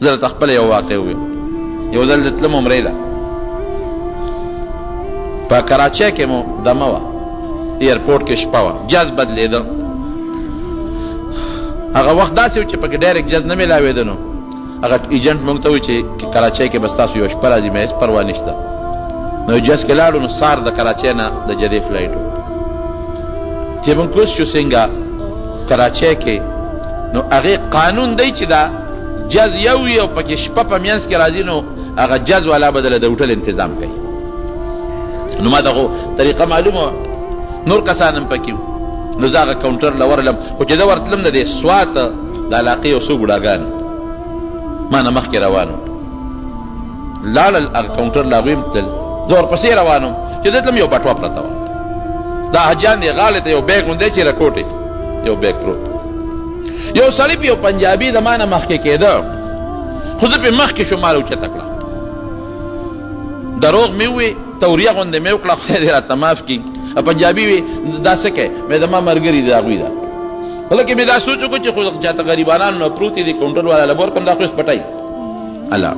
زه درته خپله یو واقع وویم. یو ځل د تلم عمرې له په کراچۍ کې مو دمه وه، ایرپورټ کې شپه وه، جز بدلېده. هغه وخت داسې و چې پکې ډایرکټ جز نه میلاوېده. نو هغه ایجنټ موږ ته وایي چې کراچۍ کې به ستاسو یوه شپه راځي، مې هېڅ پروا نشته. نو جز کې لاړو، نو سار د کراچۍ نه د جدې فلایټ و چې موږ کوز شو څنګه کراچۍ کې. نو هغې قانون دی چې دا جز یو وي او پکې شپه په منځ کې راځي، نو هغه جز والا به دله د هوټل انتظام کوي. نو ما ته خو طریقه معلومه وه، نور کسان هم پکې وو. نو زه هغه کاونټر له ورغلم، خو چې زه ورتلم د دې سوات د علاقې یو څو بوډاګان ما نه مخکې روان وو. لاړل هغه کاونټر له هغوی هم تلل، زه ورپسې روان وم. چې زه تلم یو بټوه پرته وه، دا حاجیان دی غاړې ته یو بیګ غوندی چې رکوټې یو بیګ پروت. یو سړی په یو پنجابي د ما نه مخکې کېده، خو زه پې مخکې شوم، ما راوچته کړه. دروغ مې ووې، توریه غوندې مې وکړه، خدای دې راته معاف کړي. پنجابي وي دا څه کوې؟ مې د ما ملګري دي هغوی ده. هلکې مې دا سوچ وکړو چې خو چاته غریبانانو نه پروتې دي، کاونټر والا له به ورکړم، دا خو یې پټوي. الله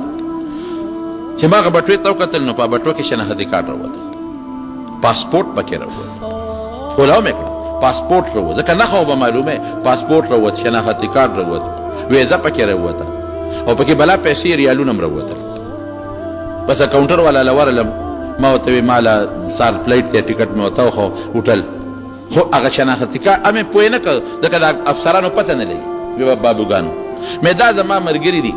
چې ما هغه بټوې ته وکتل، نو په بټوه کې شناختي کارډ راووت، پاسپورټ پکې راووت. خوله مې کړه پاسپورټ راووت، ځکه نښه به معلومه، پاسپورټ راووت، شناختي کارډ راووت، ویزه پکې راووته، او پکې بلا پیسې ریالونه هم راووتل. بس کاونټر والا له ورغلم، ما ورته وویل ما له سهار فلایټ ته ټکټ مې ورته وښو هوټل، خو هغه شناختي کارډ مې پوه نه کړ، ځکه د افسرانو پته نه لګي، وی بابوګانو مې دا زما ملګري دي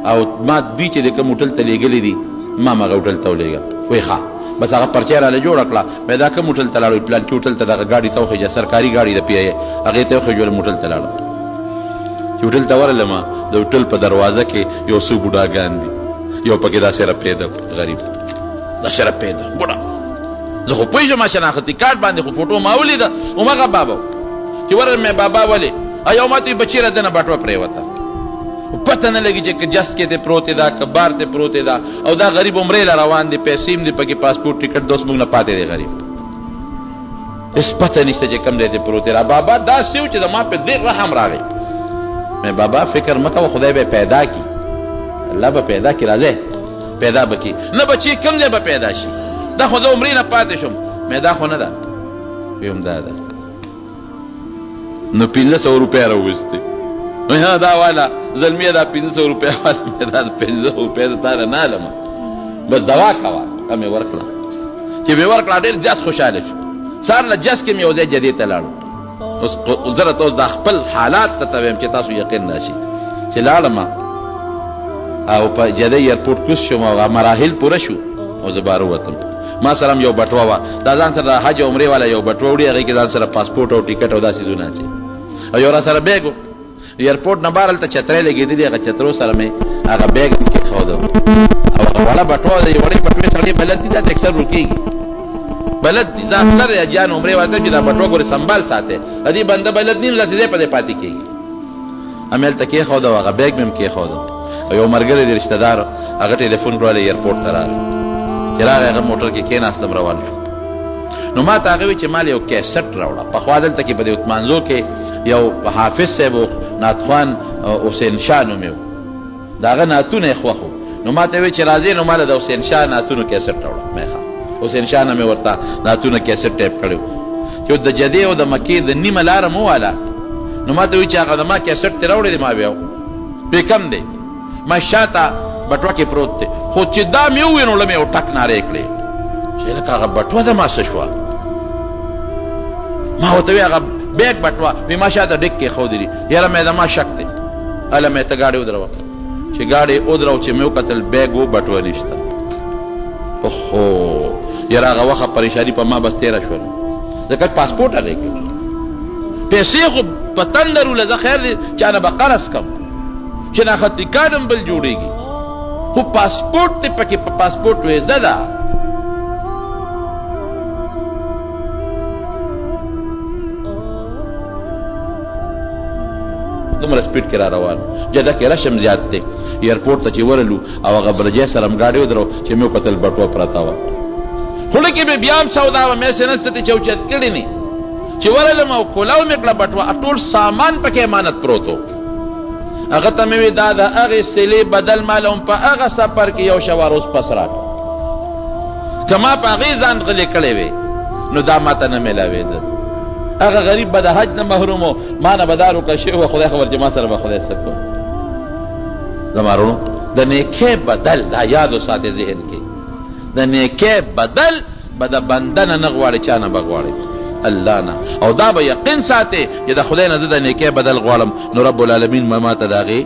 او ما دوی چې د کوم هوټل ته لېږلي دي، ما هغه هوټل ته ولېږه. وایي ښه، بس هغه پرچه راله جوړه کړه. مې دا کوم هوټل ته لاړو؟ پلان کې هوټل ته دغه ګاډي ته وخېږه، سرکاري ګاډي د پی ای هغې ته وخېږولم، هوټل ته لاړم. چې هوټل ته ورغلم، د هوټل په دروازه کې یو څو بوډاګان دي، یو پکې داسې رپېده غریب، داسې رپېده بوډا. زه خو پوهېږم شناختي کارډ باندې خو فوټو ما ولیده، همغه بابا و. چې ورغلم مې بابا ولې؟ یو ما ته وایي بچي را دنه بټوه پرېوته، پته نه لګي چې جس کې ته پروتې ده که بار ته پروتې ده، او دا غریب عمرې له روان دی، پیسې هم دي پکې، پاسپورټ ټکټ دوس موږ نه پاتې دی غریب، هېڅ پته نشته چې کوم ځای ته پروتې ده. بابا داسې و چې د ما په ډېر رحم راغی. مې بابا فکر مه کوه، خدای به پیدا کړي، الله به پیدا کړي، راځئ پیدا به کړي. نه بچي کوم ځای به پیدا شي؟ دا خو زه عمرې نه پاتې شم. مې دا خو نه ده. ویم دا ده. نو 1500 روپۍ راوستې. ها دا والا زلمیه دا 500 روپۍ والا مې دا 500 روپۍ د تا نه نه علم، بس دوا کوه. مې ورکړه، چې مې ورکړه ډېر زیات خوشحاله شو. سهار له جس کې مې یو ځای جدې ته لاړو. اوس زه راته اوس دا خپل حالات ته ویم چې تاسو یقین راشي. چې لاړم او په جدې ایرپورټ کوز شوم، او مراحل پوره شو او زه بهر ووتم. ما سره هم یو بټوه وه، دا ځان سره د حج او عمرې والا یو بټوه وړي، هغې کې ځان سره پاسپورټ او ټکټ او دا څیزونه اچوي، او یو را سره بیګ و. ایرپورټ نه بهر هلته چترۍ لګېدلې، هغه چترو سره مې هغه بیګ هم کېښوده، او هغه وړه بټوه د وړې بټوې سړی بلد دي، دا ته اکثر رکېږي، بلد دي. زه اکثر حاجیان عمرې واته چې دا بټوه ګورې سنبال ساتې، دې بنده بلد نیم داسې دی په دې پاتې کېږي. همې هلته کېښوده، هغه بیګ مې هم کېښوده، او یو ملګری د رشته دار هغه ټلیفون کړلی ایرپورټ ته راغی. چې راغی هغه موټر کې کېناستم، روان شو. نو ما ته هغه وایي چې ما له یو کیسټ راوړه. پخوا دلته کې په دې عثمانزو کې یو حافظ صاحب و، نعتخوان حسین شاه نوم یې و، د هغه نعتونه یې خوښ و. نو ما ته وایي چې راځې، نو ما له د حسین شاه نعتونو کیسټ راوړه. مې ښه، حسین شاه نه مې ورته نعتونه کیسټ ټیپ کړی و، چې د جدې او د مکې د نیمه لاره مو واله. نو ما ته وایي چې هغه د ما کیسټ ته راوړی دی. ما بیا پې کم دی؟ ما شاته بټوه کې پروت دی. خو چې دا مې وویل نو له مې یو ټک نارې کړې چې لکه هغه بټوه د ما څه شوه. ما ورته وی هغه بیګ بټوه، وی ما شاته ډک کېښودلي. یاره مې د ما شک دی. هله مې ته ګاډي ودروه. چې ګاډي ودرو چې مې وکتل بیګ و، بټوه نشته. اوهو یاره هغه وخت پریشاني په ما بس تېره شول، ځکه پاسپورټ هغې کې پیسې خو په تندر وله. زه خیر دی چا نه به قرض کم، شناختي کارډ هم بل جوړېږي، خو پاسپورټ دی پکې، په پاسپورټ ویزه ده. دومره سپیډ کې را روان، جده کې رشم زیات دی. ایرپورټ ته چې ورلو او هغه برجې سره م ګاډي ودرو چې مې وکتل بټوه پرته وه. خوله کې مې بیا هم سودا وه، مې سې نسته چې اوچت کړي نه. چې ورلم او کولاو مې کړه بټوه، ټول سامان پکې امانت پروت و، هغه ته مې وی دا د هغې سلې بدل ماله هم په هغه سفر کې یو شوار اوس پس راکړه که ما په هغې ځان غلې کړی وی نو دا ماته نه میلاوېده هغه غریب به د حج نه محروم و ما نه به دا روکه شوې وه خدای خبر چې ما سره به خدای څه کوي زما وروڼو د نیکۍ بدل دا یاد وساتې ذهن کې د نیکۍ بدل به د بنده نه نه غواړي چا نه به غواړي الله نه او دا به یقین ساتې چې د خدای نه زه د نیکۍ بدل غواړم نو رب العالمین ما ته د هغې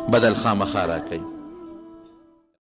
بدل خامخا راکوي